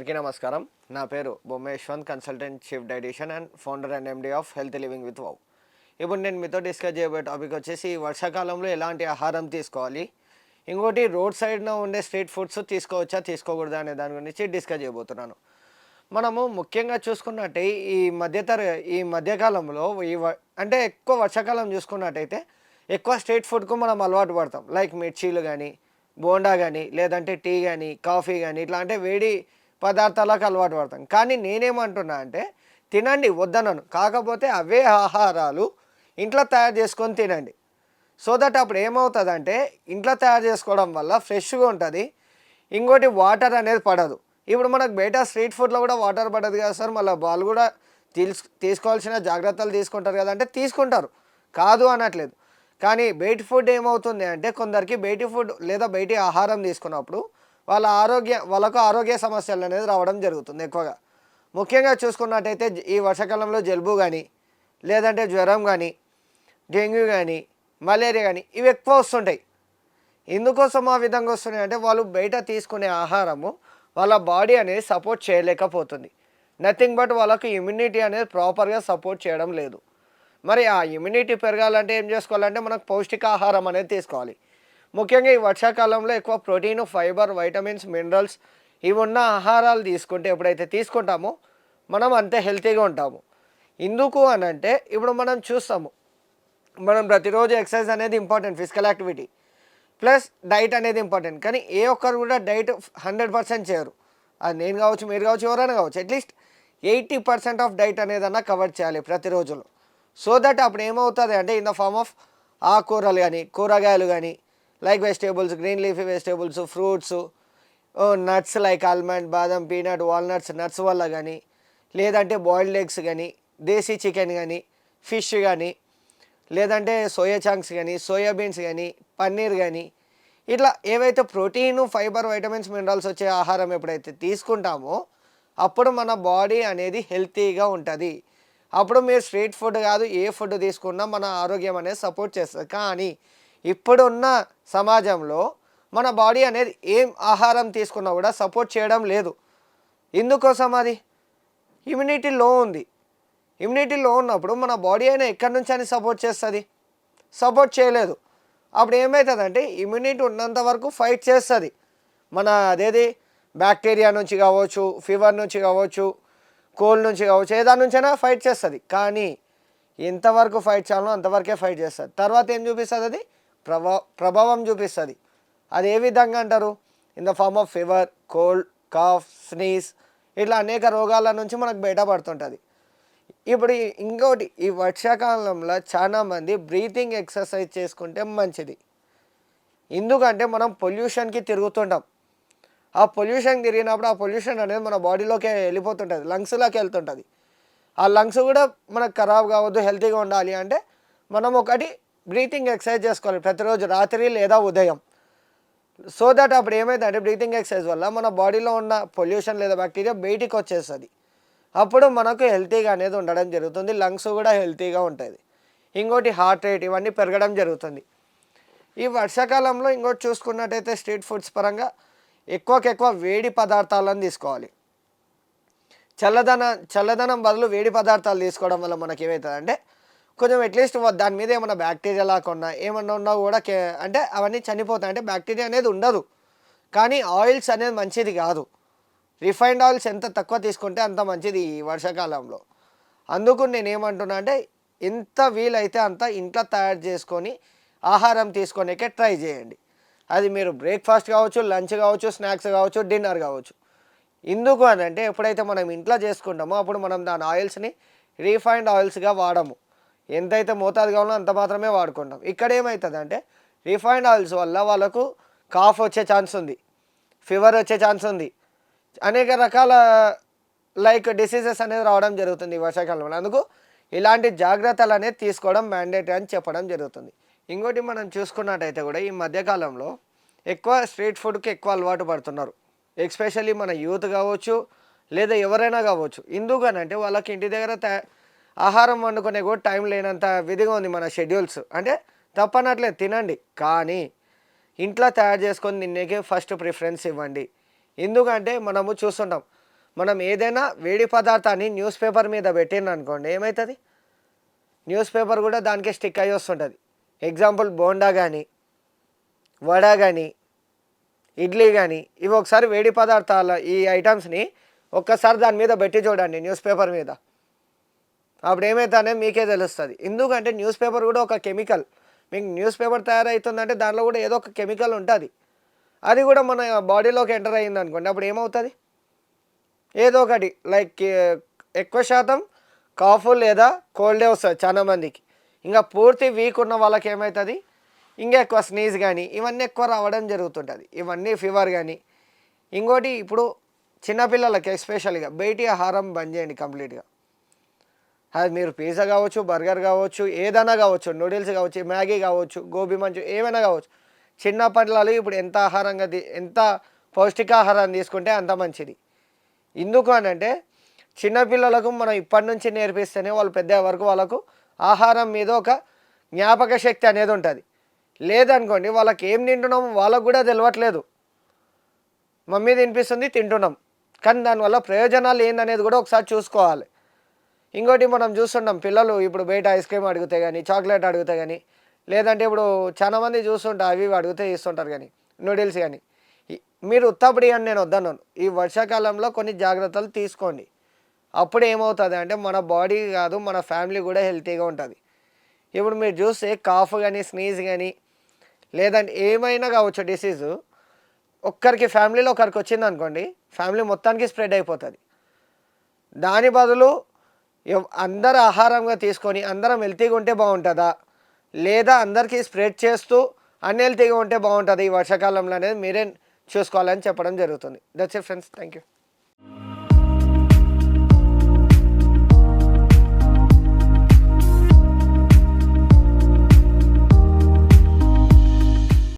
అందరికీ నమస్కారం. నా పేరు Bomma Yashwant, consultant, chief dietician and founder and MD of health living with wow. ఇప్పుడు నేను మీతో డిస్కస్ చేయబోయే టాపిక్ వచ్చేసి వర్షాకాలంలో ఎలాంటి ఆహారం తీసుకోవాలి, ఇంకోటి రోడ్ సైడ్న ఉండే స్ట్రీట్ ఫుడ్స్ తీసుకోవచ్చా తీసుకోకూడదా అనే దాని గురించి డిస్కస్ చేయబోతున్నాను. మనము ముఖ్యంగా చూసుకున్నట్టే ఈ మధ్యకాలంలో అంటే ఎక్కువ వర్షాకాలం చూసుకున్నట్టయితే ఎక్కువ స్ట్రీట్ ఫుడ్కు మనం అలవాటు పడతాం. లైక్ మిర్చీలు కానీ, బోండా కానీ, లేదంటే టీ కానీ, కాఫీ కానీ, ఇట్లా అంటే వేడి పదార్థాలకు అలవాటు పడతాం. కానీ నేనేమంటున్నా అంటే తినండి, వద్దనను, కాకపోతే అవే ఆహారాలు ఇంట్లో తయారు చేసుకొని తినండి. సో దట్ అప్పుడు ఏమవుతుందంటే ఇంట్లో తయారు చేసుకోవడం వల్ల ఫ్రెష్గా ఉంటుంది. ఇంకోటి వాటర్ అనేది పడదు. ఇప్పుడు మనకు బయట స్ట్రీట్ ఫుడ్లో కూడా వాటర్ పడదు కదా సార్, మళ్ళీ వాళ్ళు కూడా తీసుకోవాల్సిన జాగ్రత్తలు తీసుకుంటారు కదా అంటే తీసుకుంటారు, కాదు అనట్లేదు. కానీ బయటి ఫుడ్ ఏమవుతుంది అంటే కొందరికి బయటి ఫుడ్ లేదా బయటి ఆహారం తీసుకున్నప్పుడు వాళ్ళకు ఆరోగ్య సమస్యలు అనేది రావడం జరుగుతుంది ఎక్కువగా. ముఖ్యంగా చూసుకున్నట్టయితే ఈ వర్షాకాలంలో జలుబు కానీ, లేదంటే జ్వరం కానీ, డెంగ్యూ కానీ, మలేరియా కానీ ఇవి ఎక్కువ వస్తుంటాయి. ఎందుకోసం ఆ విధంగా వస్తున్నాయి అంటే వాళ్ళు బయట తీసుకునే ఆహారము వాళ్ళ బాడీ అనేది సపోర్ట్ చేయలేకపోతుంది. నథింగ్ బట్ వాళ్ళకు ఇమ్యూనిటీ అనేది ప్రాపర్గా సపోర్ట్ చేయడం లేదు. మరి ఆ ఇమ్యూనిటీ పెరగాలంటే ఏం చేసుకోవాలంటే మనకు పౌష్టికాహారం అనేది తీసుకోవాలి. ముఖ్యంగా ఈ వర్షాకాలంలో ఎక్కువ ప్రోటీన్, ఫైబర్, వైటమిన్స్, మినరల్స్ ఇవి ఉన్న ఆహారాలు తీసుకుంటే ఎప్పుడైతే తీసుకుంటామో మనం అంతే హెల్తీగా ఉంటాము. ఎందుకు అని అంటే ఇప్పుడు మనం చూస్తాము, మనం ప్రతిరోజు ఎక్సర్సైజ్ అనేది important, physical activity plus diet అనేది ఇంపార్టెంట్. కానీ ఏ ఒక్కరు కూడా డైట్ 100% చేయరు. అది నేను కావచ్చు, మీరు కావచ్చు, ఎవరైనా కావచ్చు, అట్లీస్ట్ 80% ఆఫ్ డైట్ అనేదన్నా కవర్ చేయాలి ప్రతిరోజులో. సో దట్ అప్పుడు ఏమవుతుంది అంటే ఇన్ ద ఫార్మ్ ఆఫ్ ఆకుకూరలు కానీ, కూరగాయలు కానీ, like vegetables, green leafy vegetables, fruits, nuts like almond, బాదం, పీనట్, వాల్నట్స్, నట్స్ వల్ల కానీ, లేదంటే బాయిల్డ్ ఎగ్స్ కానీ, దేశీ చికెన్ కానీ, ఫిష్ కానీ, లేదంటే సోయా చంక్స్ కానీ, సోయాబీన్స్ కానీ, పన్నీర్ కానీ, ఇట్లా ఏవైతే ప్రోటీను, ఫైబర్, వైటమిన్స్, మినరల్స్ వచ్చే ఆహారం ఎప్పుడైతే తీసుకుంటామో అప్పుడు మన బాడీ అనేది హెల్తీగా ఉంటుంది. అప్పుడు మీరు స్ట్రీట్ ఫుడ్ కాదు ఏ ఫుడ్ తీసుకున్నా మన ఆరోగ్యం అనేది సపోర్ట్ చేస్తుంది. కానీ ఇప్పుడున్న సమాజంలో మన బాడీ అనేది ఏం ఆహారం తీసుకున్నా కూడా సపోర్ట్ చేయడం లేదు. ఎందుకోసం? అది ఇమ్యూనిటీ లో ఉంది. ఇమ్యూనిటీ లో ఉన్నప్పుడు మన బాడీ అయినా ఎక్కడి నుంచి అని సపోర్ట్ చేస్తుంది? సపోర్ట్ చేయలేదు. అప్పుడు ఏమవుతుందంటే ఇమ్యూనిటీ ఉన్నంత వరకు ఫైట్ చేస్తుంది. మన అదేది బ్యాక్టీరియా నుంచి కావచ్చు, ఫీవర్ నుంచి కావచ్చు, కోల్డ్ నుంచి కావచ్చు, ఏ దాని నుంచైనా ఫైట్ చేస్తుంది. కానీ ఎంతవరకు ఫైట్ చేయాలో అంతవరకే ఫైట్ చేస్తుంది. తర్వాత ఏం చూపిస్తుంది? అది ప్రభావం చూపిస్తుంది. అది ఏ విధంగా అంటారు? In the form of fever, cold, cough, sneeze, ఇట్లా అనేక రోగాల నుంచి మనకు బయటపడుతుంటుంది. ఇప్పుడు ఇంకోటి, ఈ వర్షాకాలంలో చాలామంది బ్రీతింగ్ ఎక్సర్సైజ్ చేసుకుంటే మంచిది. ఎందుకంటే మనం పొల్యూషన్కి తిరుగుతుంటాం. ఆ పొల్యూషన్ తిరిగినప్పుడు ఆ పొల్యూషన్ అనేది మన బాడీలోకి వెళ్ళిపోతుంటుంది, లంగ్స్లోకి వెళ్తుంటుంది. ఆ లంగ్స్ కూడా మనకు ఖరాబ్ కావద్దు, హెల్తీగా ఉండాలి అంటే మనం ఒకటి బ్రీతింగ్ ఎక్సర్సైజ్ చేసుకోవాలి ప్రతిరోజు రాత్రి లేదా ఉదయం. సో దట్ అప్పుడు ఏమైందంటే బ్రీతింగ్ ఎక్సర్సైజ్ వల్ల మన బాడీలో ఉన్న పొల్యూషన్ లేదా బ్యాక్టీరియా బయటికి వచ్చేస్తుంది. అప్పుడు మనకు హెల్తీగా అనేది ఉండడం జరుగుతుంది, లంగ్స్ కూడా హెల్తీగా ఉంటుంది. ఇంకోటి హార్ట్ రేట్ ఇవన్నీ పెరగడం జరుగుతుంది. ఈ వర్షాకాలంలో ఇంకోటి చూసుకున్నట్టయితే స్ట్రీట్ ఫుడ్స్ పరంగా ఎక్కువ వేడి పదార్థాలను తీసుకోవాలి. చల్లదనం బదులు వేడి పదార్థాలు తీసుకోవడం వల్ల మనకి ఏమవుతుందంటే కొంచెం అట్లీస్ట్ దాని మీద ఏమైనా బ్యాక్టీరియా లాగా ఏమన్నా ఉన్నా కూడా అంటే అవన్నీ చనిపోతాయి. అంటే బ్యాక్టీరియా అనేది ఉండదు. కానీ ఆయిల్స్ అనేది మంచిది కాదు. రిఫైన్డ్ ఆయిల్స్ ఎంత తక్కువ తీసుకుంటే అంత మంచిది ఈ వర్షాకాలంలో. అందుకు నేనేమంటున్నా అంటే ఎంత వీలైతే అంత ఇంట్లో తయారు చేసుకొని ఆహారం తీసుకొనికే ట్రై చేయండి. అది మీరు బ్రేక్ఫాస్ట్ కావచ్చు, లంచ్ కావచ్చు, స్నాక్స్ కావచ్చు, డిన్నర్ కావచ్చు. ఎందుకు అని అంటే ఎప్పుడైతే మనం ఇంట్లో చేసుకుంటామో అప్పుడు మనం దాని ఆయిల్స్ని రీఫైన్డ్ ఆయిల్స్గా వాడము. ఎంతైతే మోతాదు కావాలో అంత మాత్రమే వాడుకుంటాం. ఇక్కడ ఏమవుతుందంటే రీఫైన్డ్ ఆయిల్స్ వల్ల వాళ్ళకు కాఫ్ వచ్చే ఛాన్స్ ఉంది, ఫీవర్ వచ్చే ఛాన్స్ ఉంది, అనేక రకాల లైక్ డిసీజెస్ అనేది రావడం జరుగుతుంది ఈ వర్షాకాలంలో. అందుకు ఇలాంటి జాగ్రత్తలు అనేది తీసుకోవడం మ్యాండేటరీ అని చెప్పడం జరుగుతుంది. ఇంకోటి మనం చూసుకున్నట్టయితే కూడా ఈ మధ్యకాలంలో ఎక్కువ స్ట్రీట్ ఫుడ్కి ఎక్కువ అలవాటు పడుతున్నారు. ఎస్పెషల్లీ మన యూత్ కావచ్చు లేదా ఎవరైనా కావచ్చు. ఎందుకనంటే వాళ్ళకి ఇంటి దగ్గర ఆహారం వండుకునే కూడా టైం లేనంత విధిగా ఉంది మన షెడ్యూల్స్. అంటే తప్పనట్లేదు, తినండి, కానీ ఇంట్లో తయారు చేసుకొని తినేకే ఫస్ట్ ప్రిఫరెన్స్ ఇవ్వండి. ఎందుకంటే మనము చూస్తుంటాం మనం ఏదైనా వేడి పదార్థాన్ని న్యూస్ పేపర్ మీద పెట్టింది అనుకోండి, ఏమవుతుంది? న్యూస్ పేపర్ కూడా దానికే స్టిక్ అయ్యి వస్తుంటుంది. ఎగ్జాంపుల్ బోండా కానీ, వడ కానీ, ఇడ్లీ కానీ, ఇవి ఒకసారి వేడి పదార్థాల ఈ ఐటమ్స్ని ఒక్కసారి దాని మీద పెట్టి చూడండి న్యూస్ పేపర్ మీద. అప్పుడు ఏమవుతుందనే మీకే తెలుస్తుంది. ఎందుకంటే న్యూస్ పేపర్ కూడా ఒక కెమికల్. మీకు న్యూస్ పేపర్ తయారవుతుందంటే దాంట్లో కూడా ఏదో ఒక కెమికల్ ఉంటుంది. అది కూడా మన బాడీలోకి ఎంటర్ అయ్యింది అనుకోండి, అప్పుడు ఏమవుతుంది? ఏదో ఒకటి లైక్ ఎక్కువ శాతం కాఫ్ లేదా కోల్డే వస్తుంది చాలామందికి. ఇంకా పూర్తి వీక్ ఉన్న వాళ్ళకి ఏమవుతుంది? ఇంకా ఎక్కువ స్నీజ్ కానీ ఇవన్నీ ఎక్కువ రావడం జరుగుతుంటుంది. ఇవన్నీ ఫీవర్ కానీ. ఇంకోటి ఇప్పుడు చిన్నపిల్లలకి ఎస్పెషల్గా బయటి ఆహారం బంద్ చేయండి కంప్లీట్గా. అది మీరు పిజ్జా కావచ్చు, బర్గర్ కావచ్చు, ఏదైనా కావచ్చు, నూడిల్స్ కావచ్చు, మ్యాగీ కావచ్చు, గోబీ మంచు ఏమైనా కావచ్చు. చిన్న పిల్లలు ఇప్పుడు ఎంత పౌష్టికాహారాన్ని తీసుకుంటే అంత మంచిది. ఎందుకు అని అంటే చిన్నపిల్లలకు మనం ఇప్పటి నుంచి నేర్పిస్తేనే వాళ్ళు పెద్ద వరకు వాళ్ళకు ఆహారం మీద ఒక జ్ఞాపక శక్తి అనేది ఉంటుంది. లేదనుకోండి వాళ్ళకి ఏం తింటున్నామో వాళ్ళకు కూడా తెలియట్లేదు. మమ్మీ తినిపిస్తుంది తింటున్నాం, కానీ దానివల్ల ప్రయోజనాలు ఏందనేది కూడా ఒకసారి చూసుకోవాలి. ఇంకోటి మనం చూస్తుంటాం పిల్లలు ఇప్పుడు బయట ఐస్ క్రీమ్ అడిగితే కానీ, చాక్లెట్ అడిగితే కానీ, లేదంటే ఇప్పుడు చాలామంది చూస్తుంటారు అవి అడిగితే ఇస్తుంటారు కానీ, నూడిల్స్ కానీ. మీరు ఉత్తప్పుడు అని నేను వద్దన్నాను. ఈ వర్షాకాలంలో కొన్ని జాగ్రత్తలు తీసుకోండి. అప్పుడు ఏమవుతుంది అంటే మన బాడీ కాదు మన ఫ్యామిలీ కూడా హెల్తీగా ఉంటుంది. ఇప్పుడు మీరు చూస్తే కాఫ్ కానీ, స్నీజ్ కానీ, లేదంటే ఏమైనా కావచ్చు డిసీజు, ఒక్కరికి ఫ్యామిలీలో ఒకరికి వచ్చింది అనుకోండి, ఫ్యామిలీ మొత్తానికి స్ప్రెడ్ అయిపోతుంది. దాని బదులు అందరు ఆహారంగా తీసుకొని అందరం హెల్తీగా ఉంటే బాగుంటుందా, లేదా అందరికీ స్ప్రెడ్ చేస్తూ అన్హెల్తీగా ఉంటే బాగుంటుంది ఈ వర్షాకాలంలో అనేది మీరే చూసుకోవాలని చెప్పడం జరుగుతుంది. That's it friends, thank you.